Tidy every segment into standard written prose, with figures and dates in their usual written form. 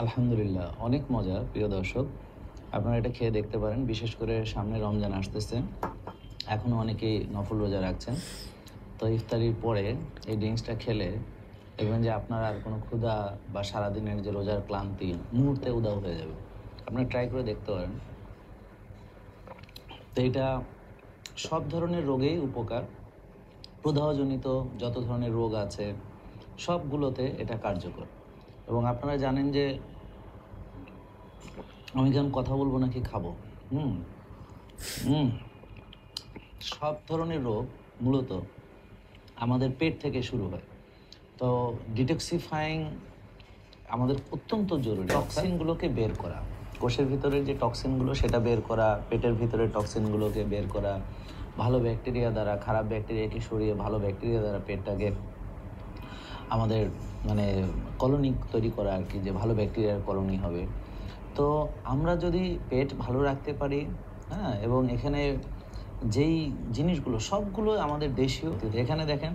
আলহামদুলিল্লাহ, অনেক মজা প্রিয় দর্শক। আপনারা এটা খেয়ে দেখতে পারেন। বিশেষ করে সামনে রমজান আসতেছে। এখনও অনেকেই নফল রোজা রাখছেন। তো ইফতারির পরে এই ড্রিঙ্কসটা খেলে দেখবেন যে আপনার আর কোনো ক্ষুধা বা সারাদিনের যে রোজার ক্লান্তি মুহূর্তে উধাও হয়ে যাবে। আপনারা ট্রাই করে দেখতে পারেন। তো এটা সব ধরনের রোগেই উপকার। প্রদাহজনিত যত ধরনের রোগ আছে সবগুলোতে এটা কার্যকর। এবং আপনারা জানেন যে আমি কেমন কথা বলবো নাকি খাবো? হুম হুম সব ধরনের রোগ মূলত আমাদের পেট থেকে শুরু হয়। তো ডিটক্সিফাইং আমাদের অত্যন্ত জরুরি। টক্সিনগুলোকে বের করা, কোষের ভিতরে যে টক্সিনগুলো সেটা বের করা, পেটের ভিতরে টক্সিনগুলোকে বের করা, ভালো ব্যাকটেরিয়া দ্বারা খারাপ ব্যাকটেরিয়াকে সরিয়ে ভালো ব্যাকটেরিয়া দ্বারা পেটটাকে আমাদের মানে কলোনি তৈরি করা আর কি, যে ভালো ব্যাকটেরিয়ার কলোনি হবে। তো আমরা যদি পেট ভালো রাখতে পারি, হ্যাঁ, এবং এখানে যেই জিনিসগুলো সবগুলো আমাদের দেশীয়। এখানে দেখেন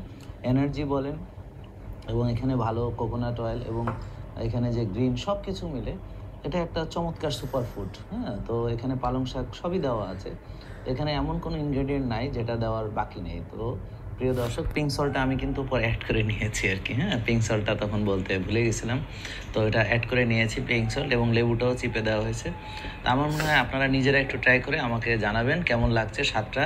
এনার্জি বলেন, এবং এখানে ভালো কোকোনাট অয়েল এবং এখানে যে গ্রিন সব কিছু মিলে এটা একটা চমৎকার সুপার ফুড। হ্যাঁ, তো এখানে পালং শাক সবই দেওয়া আছে। এখানে এমন কোনো ইনগ্রেডিয়েন্ট নাই যেটা দেওয়ার বাকি নেই। তো প্রিয় দর্শক, পিঙ্ক সল্টটা আমি কিন্তু পরে অ্যাড করে নিয়েছি আর কি। হ্যাঁ, পিঙ্ক সল্টটা তখন বলতে ভুলে গেছিলাম। তো এটা অ্যাড করে নিয়েছি পিঙ্ক সল্ট, এবং লেবুটাও চিপে দেওয়া হয়েছে। তো আমার মনে হয় আপনারা নিজেরা একটু ট্রাই করে আমাকে জানাবেন কেমন লাগছে স্বাদটা।